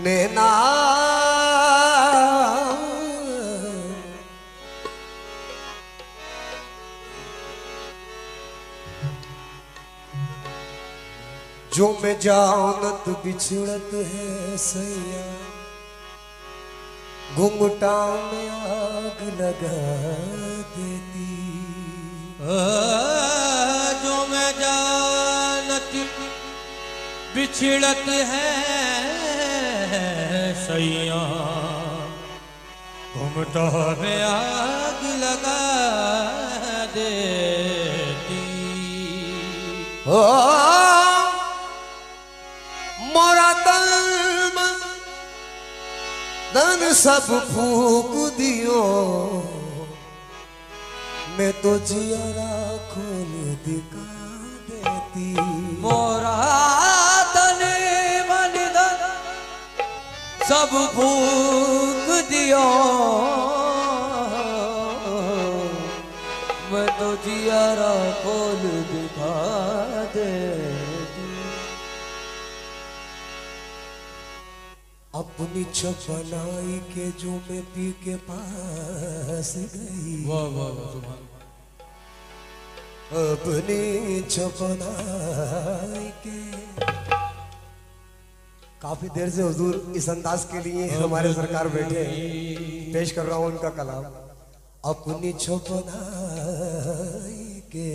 नैना जो मैं जाऊं न तो बिछड़त है सैया, घुंघटा में आग लगा देती। जो मैं जानत बिछड़त है सैया, घुंघटा में आग लगा देती। मोरा तन सब फूक दियो, मैं तो जियारा खोल दिखा देती। मोरा तन मन धन सब फूक दियो, मैं तो जियारा खोल दिखा देती। अपनी छपनाई के जो मैं पी के पास गई। वाह वाह वाह। अपनी छपनाई के काफी देर से हुजूर इस अंदाज के लिए हमारे सरकार बैठे हैं, पेश कर रहा हूं उनका कलाम। अपनी छपनाई के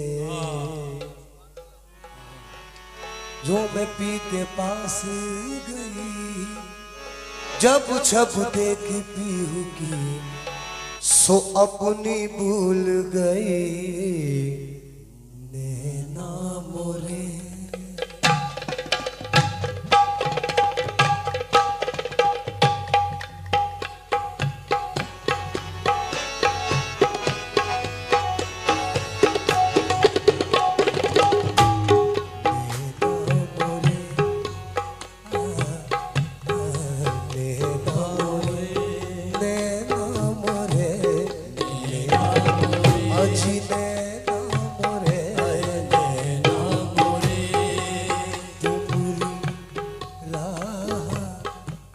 जो मैं पी के पास गई, जब छप देख पीहू की सो अपनी भूल गई। नैना मोरे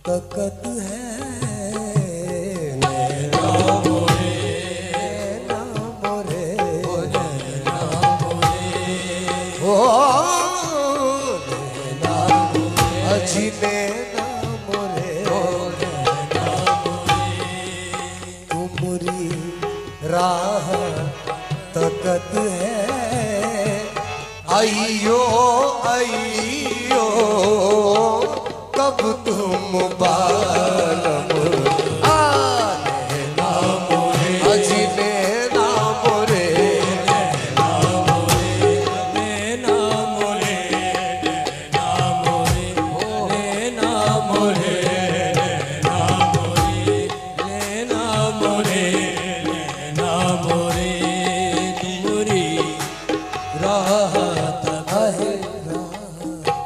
तकत है। नैना मोरे, नैना मोरे, नैना मोरे, ओ नैना अजी नैना मोरे, नैना मोरे, तुमरी राह तकत है। आइयो आइयो कब तुम बालम नैना मोरे, अजी नैना मोरे, नैना मोरे, नैना मोरे, नैना मोरे, नैना मोरे, नैना मोरे, नैना मोरे, नैना मोरे, तुमरी राह तक है,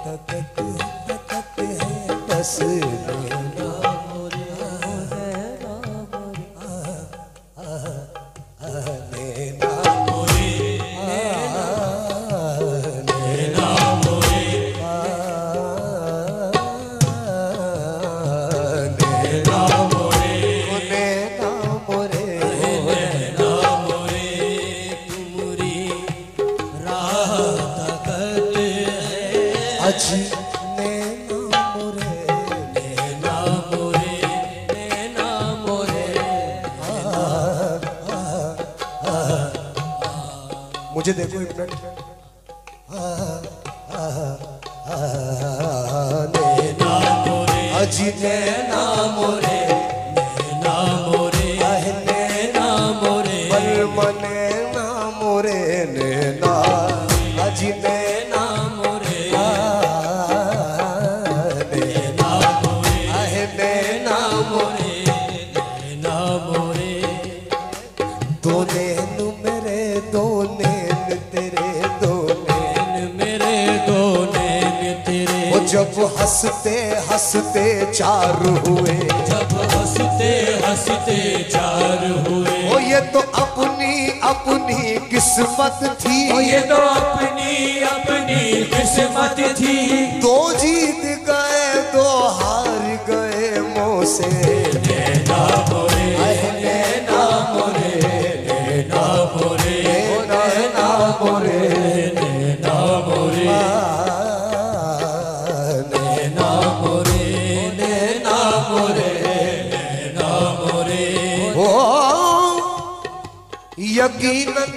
तकत है बस। नैना मोरे, नैना मोरे, नैना मोरे, नैना मोरे, नैना मोरे, नैना मोरे, तुमरी राह तकत है। अजी नैना मोरे, नैना मोरे, नैना मोरे, मुझे देखो एक मिनट। नैना मोरे, अजी नैना मोरे, नैना मोरे, नैना मोरे, बलमा नैना मोरे, नैना अजी नैना मोरे, नैना मोरे, नैना मोरे, नैना मोरे, दो नैन मेरे दो नैन तेरे दो नैन मेरे दो नैन तेरे। वो जब हंसते हंसते चार हुए, जब हंसते हंसते चार हुए। वो ये तो अपनी अपनी किस्मत थी, ओ ये तो अपनी अपनी किस्मत थी। दो जीत गए दो हार गए मुझसे। नैना मोरे नैना मोरे नैना मोरे नैना मोरे नैना मोरे नैना मोरे नैना मोरे नैना मोरे। ओ यकीनन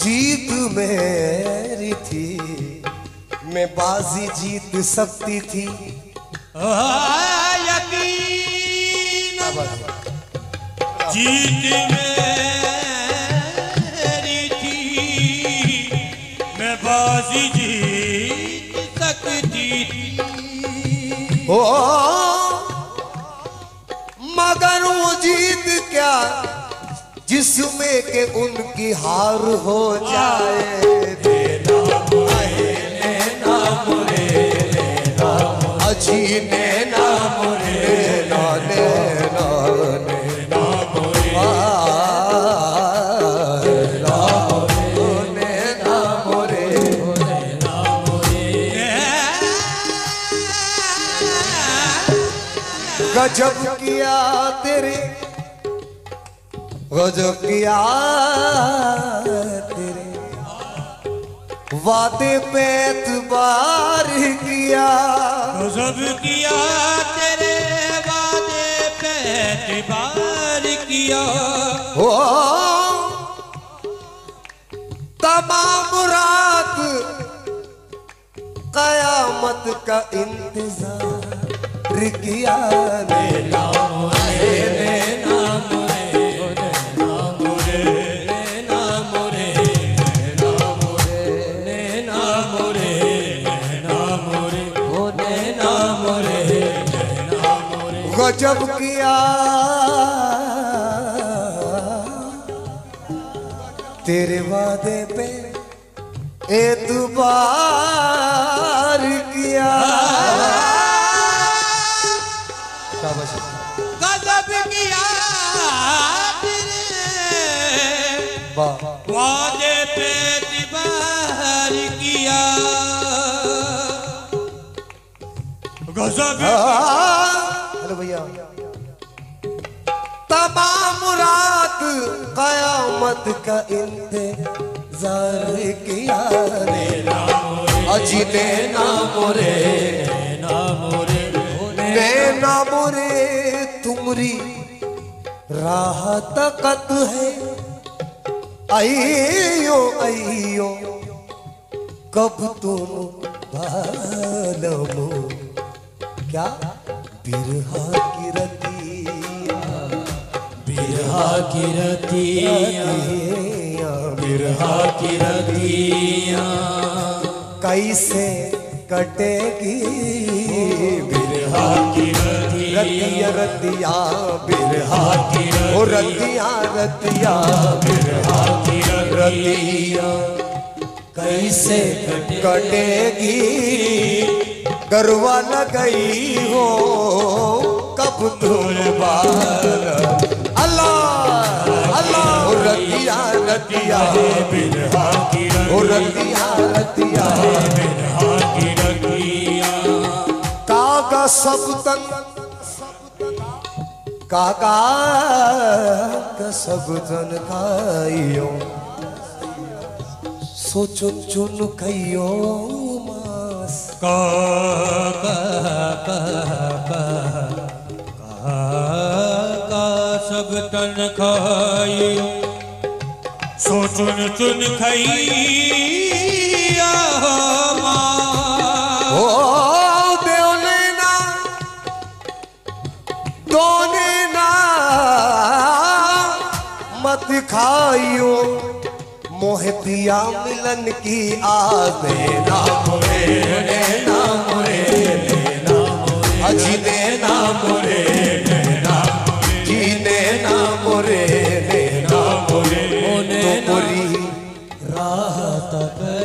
जीत मेरी थी, मैं बाजी जीत सकती थी। यकीन जीत मेरी थी, मैं बाजी जीत सकती थी। ओ मगर वो जीत क्या जिसमें के उनकी हार हो जाए। अजी नैना मोरे नैना नैना मोरे नैना मोरे गजब किया तेरे, गजब किया तेरे वादे पे एतबार किया। गजब किया तेरे वादे पे एतबार किया। ओ तमाम रात कयामत का इंतजार किया। नैना मोरे नैना मोरे नैना मोरे नैना मोरे नैना मोरे नैना मोरे नैना मोरे ओ नैना मोरे नैना मोरे। गजब किया तेरे वादे पे एतबार किया। गजब किया तेरे वादे पे एतबार किया। गजब हेलो भैया। तमाम रात कयामत का इंतजार किया। अजी नैना मोरे नैना मोरे नैना मोरे तुमरी राह तकत है। आइयो आइयो कब तुम बालमो क्या बिरहा की रतिया, बिरहा की रतिया बिरहा की रतिया कैसे कटेगी बिरहा की रतिया रतिया बिरहा की ओ रतिया रतिया बिरहा की रतिया कैसे कटेगी। गरवा न गई हो कब तुम बार। अल्लाह अल्लाह ओ रतिया रतिया बिरहा की ओ रतिया रतिया बिरहा की रतिया। काका सब तन काका का सब तन खाइयो सोचो चुन खाइयो मास। का सब तन खाइयो सो चुन चुन खाइया। ओ देवने ना दोने ना मत खाइयो मोहे पिया मिलन की आस। नैना मोरे नैना मोरे नैना मोरे अजी नैना मोरे नैना जी नैना मोरे नैना मोरे तो मोरी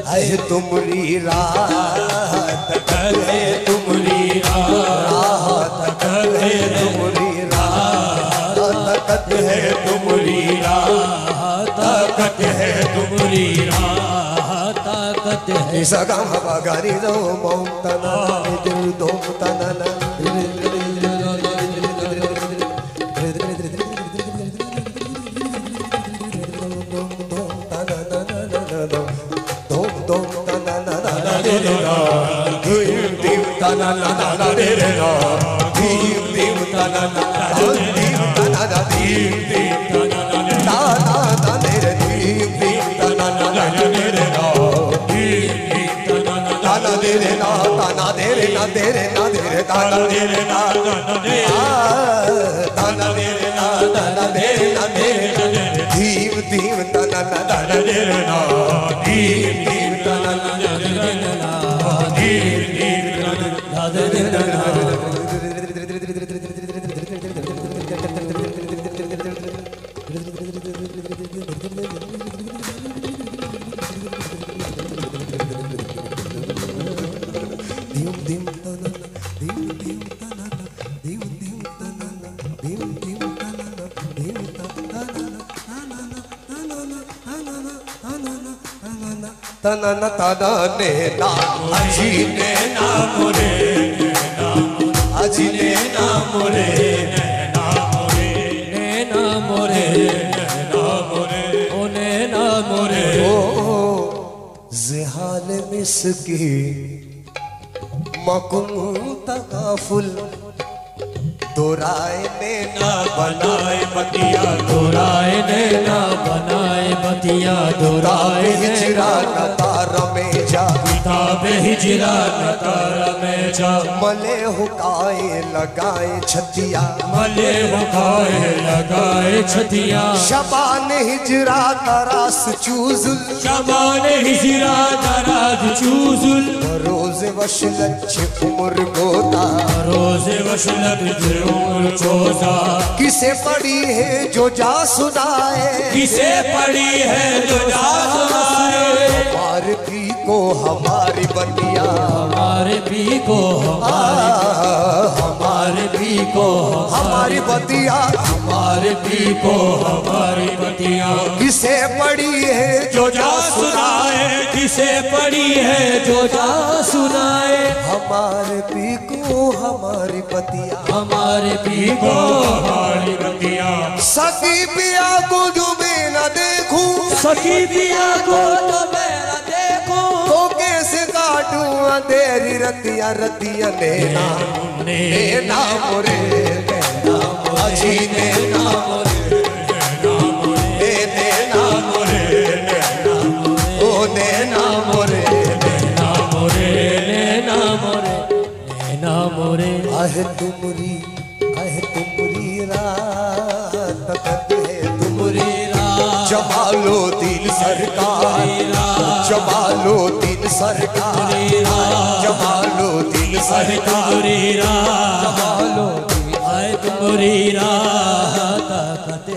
है तुमरी रात तक है तुमरी रात तक है तुमरी रात तक है तुमरी रात तक है तुमरी रात सगा मगारी दो मोम तना दिल दो तना तना तना ने ना अजी ने ना मोरे अजी ने ना मोरे ना मोरे ने ना मोरे ना मोरे ओ ने ना मोरे ओ ज़हाल मिसकी मकुम तकाफुल दोराए ने ना बनाए बतिया दोराए ने ना बनाए बतिया दोराए हिजरा नतार में जा किताब हिजरा नतार में जा मले हुकाए लगाए छतिया मले हुकाए लगाए छतिया शबान हिजरा तरास चूजुल शबान हिजरा तरास चूजुल रोज वशलत उम्र गोता रोज वशलत उम्र गोता किसे पड़ी है जो जा सुनाए किसे पड़ी है जो जा सुनाए हमारे भी को हमारी बतिया हमारे भी को हमारे भी को हमारी बतिया हमारे भी को हमारी बतिया किसे पड़ी है जो जा सुनाए किसे पड़ी है जो जा सुनाए हमारे भी को हमारी बतिया हमारे भी को हमारी बतिया सखी पिया को जो मैं न देखूं सखी पिया को जो मैं न देखूं तो कैसे काटूं अंधेरी रतिया रतिया नैना नैना मोरे अजी नैना मोरे नैना मोरे ओ नैना मोरे नैना मोरे नैना मोरे नैना मोरे आहे तुमरी रात तक है तुमरी रात जमालो दिल सरकार जमालो दिल सरकार जमालो दिल सरकार जमालो आए तुमरी रात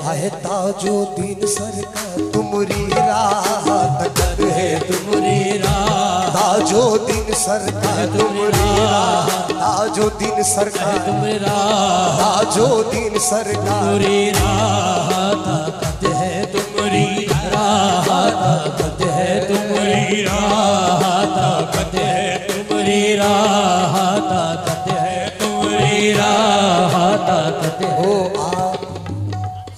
है ताजो दिन सरकार तुमरी रात तक है तुमरी रात ताजो दिन सरकार तुमरी रात ताजो दिन सरकार तुमरी रात ताजो दिन सरकार तुमरी रात है तुमरी रात है तुमरी रात है तुमरी रात है तुमरी रात हो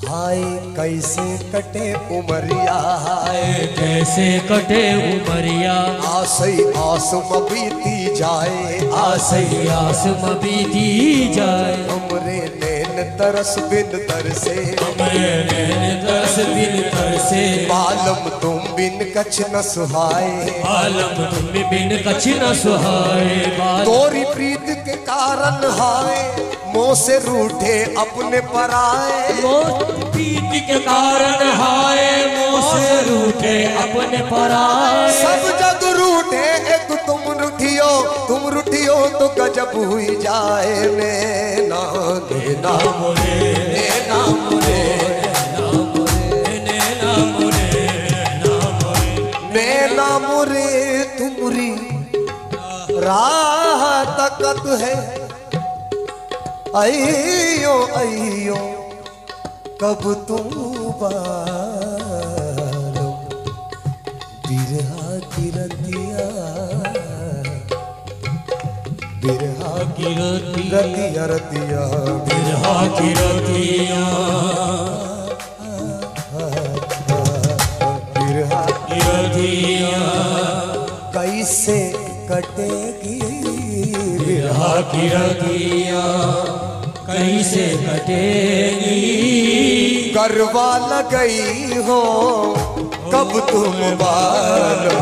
हाय कैसे कटे उमरिया हाय कैसे कटे उमरिया आसई आसम बीती जाए आसई आसम बीती जाए हमरे नैन तरस बिन तरसे हमरे नैन तरस बिन तरसे बालम तुम बिन कछ न सुहाए बालम तुम बिन कछ न सुहाए तोरी प्रीत के कारण हाय मोह से रूठे अपने पराए प्रीत के कारण हाय मोह से रूठे अपने पराए सब जग रूठे एक तुम रूठियो तो गजब हुई जाए नैना नैना मोरे नैना मोरे नैना मोरे मोरे तुमरी राह तकत है। अयो अयो कब तुम बालो बिरहा की रतिया, बिरहा की रतिया रतिया, बिरहा की रतिया, बिरहा की रतिया कैसे कटेगी, बिरहा की रतिया कैसे कटेगी। करवा लगई हो कब तुम बालो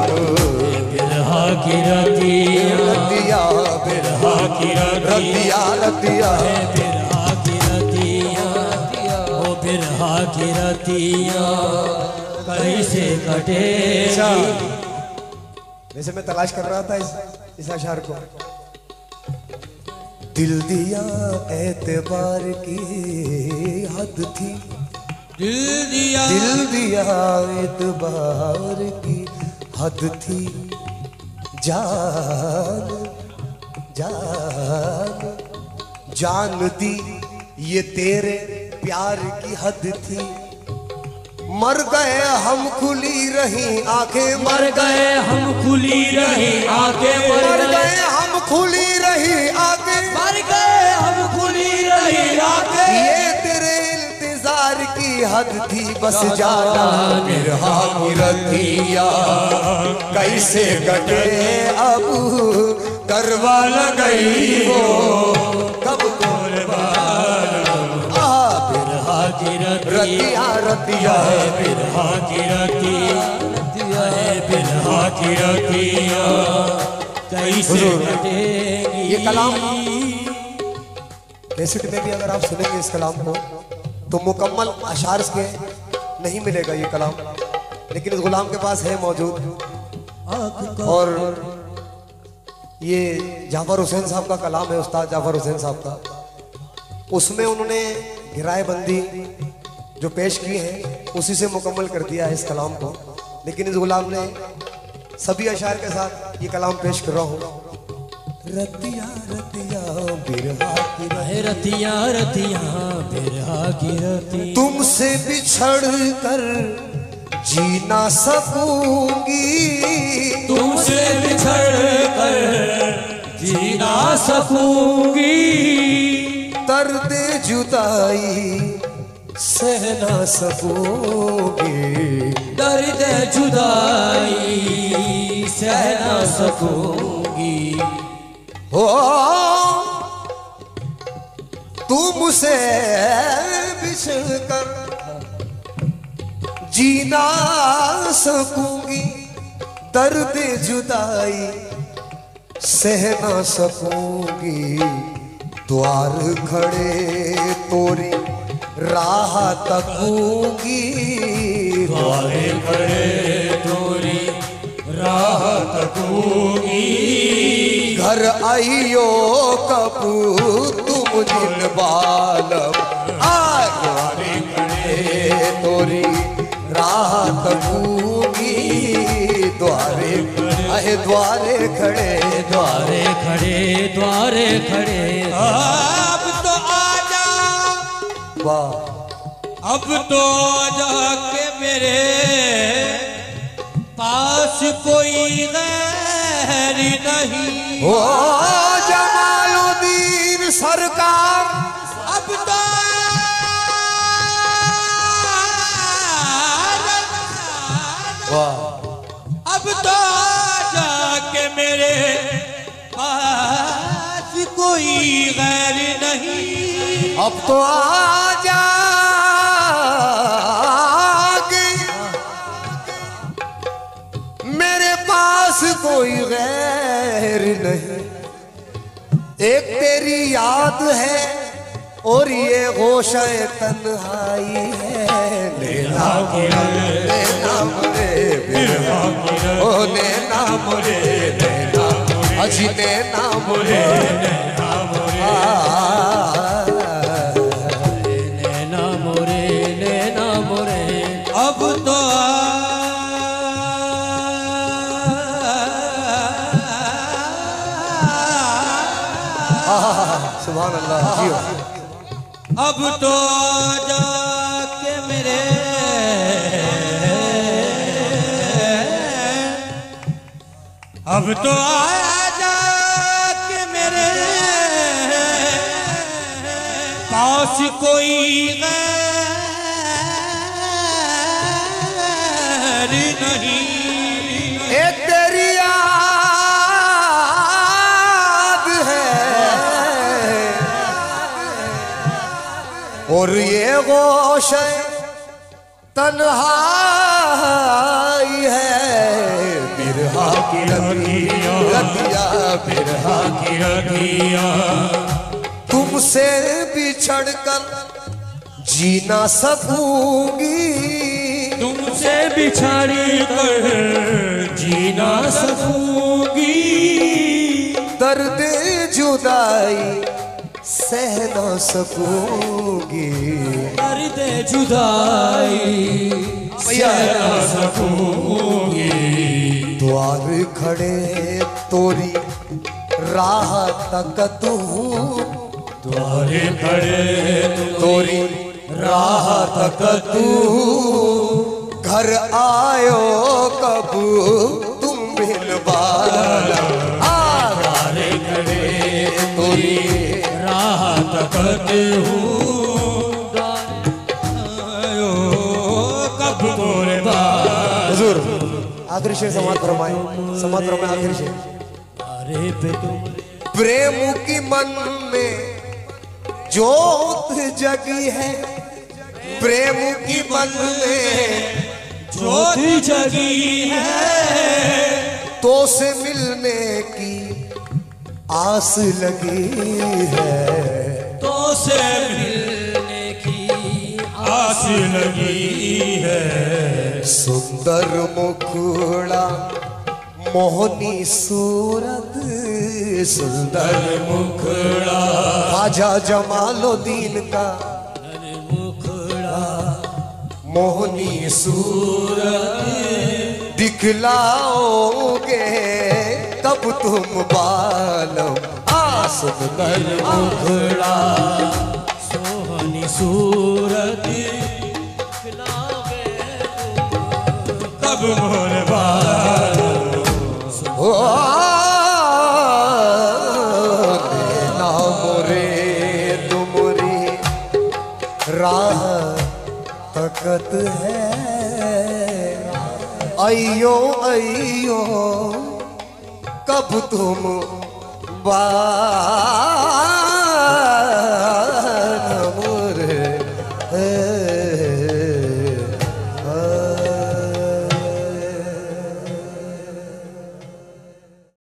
बिरहा की रतिया, रतिया बिरहा की रतिया रतिया, बिरहा की रतिया, ओ बिरहा की रतिया कैसे कटेगी। वैसे मैं तलाश कर रहा था इस अशार को। दिल दिया एतबार की हद थी, दिल दिया एतबार की हद थी। जान जान जान दी ये तेरे प्यार की हद थी। मर गए हम खुली रही आंखें, मर गए हम खुली रही आंखें, मर गए हम खुली रही आंखें, मर गए हम खुली रही आंखें। ये तेरे इंतजार की हद थी, बस जाना बिरहा की रतिया कैसे कटे अब करवा लगई हो कब बिरहा की रतिया रतिया, बिरहा की रतिया, बिरहा की रतिया कैसे कटेगी। ये कलाम कैसेट में भी अगर आप सुनेंगे इस कलाम को तो मुकम्मल अशार के नहीं मिलेगा ये कलाम, लेकिन इस गुलाम के पास है मौजूद। और ये जाफर हुसैन साहब का कलाम है, उस्ताद जाफर हुसैन साहब का। उसमें उन्होंने गिराए बंदी जो पेश की है उसी से मुकम्मल कर दिया है इस कलाम को। लेकिन इस गुलाम ने सभी अशार के साथ ये कलाम पेश कर रहा हूँ। रतिया रतिया बिरहा की रतिया रतिया बिरहा की रतिया, तुमसे बिछड़ कर जी ना सकूंगी, तुमसे बिछड़ कर जी ना सकूंगी। दर्द जुदाई सह ना सकूंगी, दर्द जुदाई सह ना सकूंगी। हो तुमसे बिछड़ कर जी ना सकूंगी, दर्द जुदाई सह ना सकूंगी। द्वार खड़े तोरी राह तकूंगी, द्वार खड़े तोरी राह तकूंगी। घर आइयो कब तुम जिन बालम, द्वार खड़े तोरी राह तकूंगी। द्वारे द्वारे खड़े, द्वारे खड़े, द्वारे खड़े। अब तो आजा, वाह अब तो आजा के मेरे पास कोई गैर नहीं। ओ जमालुद्दीन सरकार, अब तो वाह अब तो जाके मेरे पास कोई गैर नहीं। अब तो आ जागे मेरे पास कोई गैर नहीं। एक तेरी याद है और ये गोशे तन्हाई है। लेना लेना मुरे बिरहा, ओ लेना मुरे लेना, अजी लेना मुरे नैना मोरे, नैना मोरे। अब तो सुभान अल्लाह जी। अब तो आजा के मेरे, अब तो आजा के मेरे पास कोई गैर नहीं। एक तेरी याद है और ये गोशे तन्हाई है। बिरहा की रतिया, बिरहा की रतिया, तुमसे बिछड़ कर जी ना सकूंगी, तुमसे बिछड़ कर जी ना सकूंगी, दर्द जुदाई सह ना सकूंगी, दर्द जुदाई सह ना सकूंगी। द्वार खड़े तोरी राह तकत हूँ, द्वार खड़े तोरी राह तकत हूँ। घर आयो कब तुम बिन बाला, द्वार खड़े तोरी राह तकत हूँ, आयो कब तोरे बाल। हुजूर आखिरी शेर समाप्त फरमाए, समाप्त फरमाए आखिरी शेर। अरे पे तुम प्रेम की मन में जोत जगी है, प्रेम की मन में ज्योत जगी है, तो से मिलने की आस लगी है, तो से मिलने की आस लगी है। सुंदर मुखड़ा मोहनी सूरत, सुंदर मुखड़ा ख्वाजा जमालुद्दीन का मुखड़ा मोहनी सूरत दिखलाओगे कब तुम बालम। सुंदर मुखड़ा सोहनी सूरत दिखलाओगे कब मोर बाल। ओ देना मोरे तुमरी राह तकत है, अयो अयो कब तुम बा